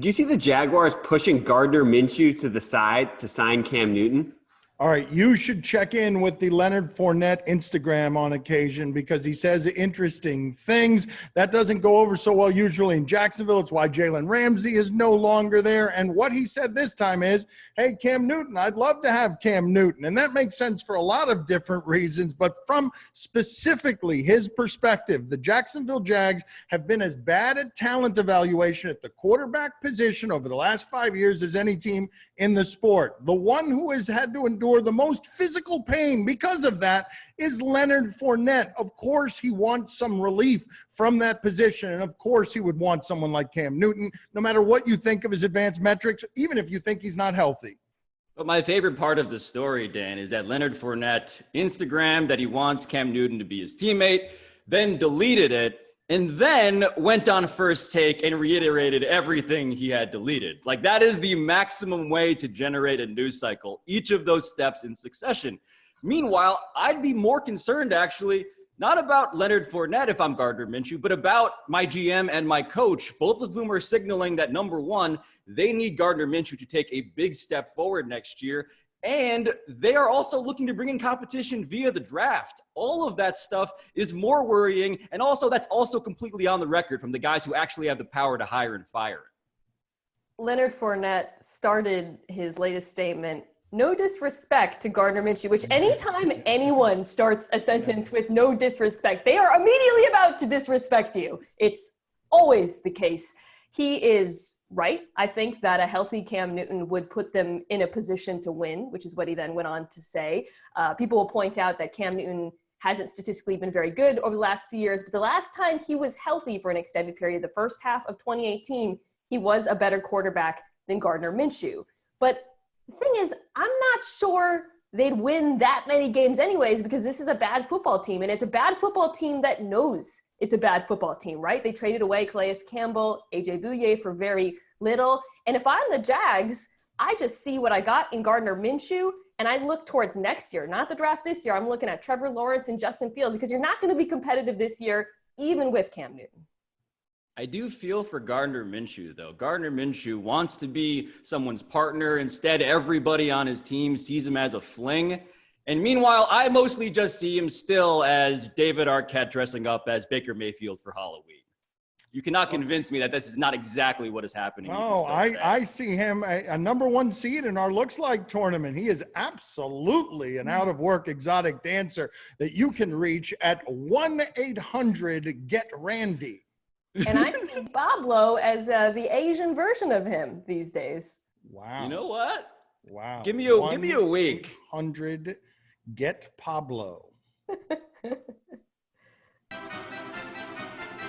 Did you see the Jaguars pushing Gardner Minshew to the side to sign Cam Newton? All right, you should check in with the Leonard Fournette Instagram on occasion because he says interesting things. That doesn't go over so well usually in Jacksonville. It's why Jalen Ramsey is no longer there. And what he said this time is, hey, Cam Newton, I'd love to have Cam Newton. And that makes sense for a lot of different reasons. But from specifically his perspective, the Jacksonville Jags have been as bad at talent evaluation at the quarterback position over the last 5 years as any team in the sport. The one who has had to endure the most physical pain because of that is Leonard Fournette. Of course, he wants some relief from that position. And of course, he would want someone like Cam Newton, no matter what you think of his advanced metrics, even if you think he's not healthy. But my favorite part of the story, Dan, is that Leonard Fournette Instagrammed that he wants Cam Newton to be his teammate, then deleted it, and then went on First Take and reiterated everything he had deleted. Like, that is the maximum way to generate a news cycle, each of those steps in succession. Meanwhile, I'd be more concerned, actually, not about Leonard Fournette if I'm Gardner Minshew, but about my GM and my coach, both of whom are signaling that, number one, they need Gardner Minshew to take a big step forward next year. And they are also looking to bring in competition via the draft. All of that stuff is more worrying. And also, that's also completely on the record from the guys who actually have the power to hire and fire. Leonard Fournette started his latest statement, no disrespect to Gardner Minshew, which anytime anyone starts a sentence with no disrespect, they are immediately about to disrespect you. It's always the case. He is right. I think that a healthy Cam Newton would put them in a position to win, which is what he then went on to say. People will point out that Cam Newton hasn't statistically been very good over the last few years, but the last time he was healthy for an extended period, the first half of 2018, he was a better quarterback than Gardner Minshew. But the thing is, I'm not sure they'd win that many games anyways, because this is a bad football team, and it's a bad football team that knows it's a bad football team, right? They traded away Calais Campbell, AJ Bouye for very little. And if I'm the Jags, I just see what I got in Gardner Minshew, and I look towards next year, not the draft this year. I'm looking at Trevor Lawrence and Justin Fields, because you're not going to be competitive this year, even with Cam Newton. I do feel for Gardner Minshew, though. Gardner Minshew wants to be someone's partner. Instead, everybody on his team sees him as a fling. And meanwhile, I mostly just see him still as David Arquette dressing up as Baker Mayfield for Halloween. You cannot convince me that this is not exactly what is happening. Oh, I see him a number one seed in our Looks Like tournament. He is absolutely an out-of-work exotic dancer that you can reach at 1-800-GET-RANDY. And I see Pablo as the Asian version of him these days. Wow. You know what? Wow. Give me a week. 100 Get Pablo.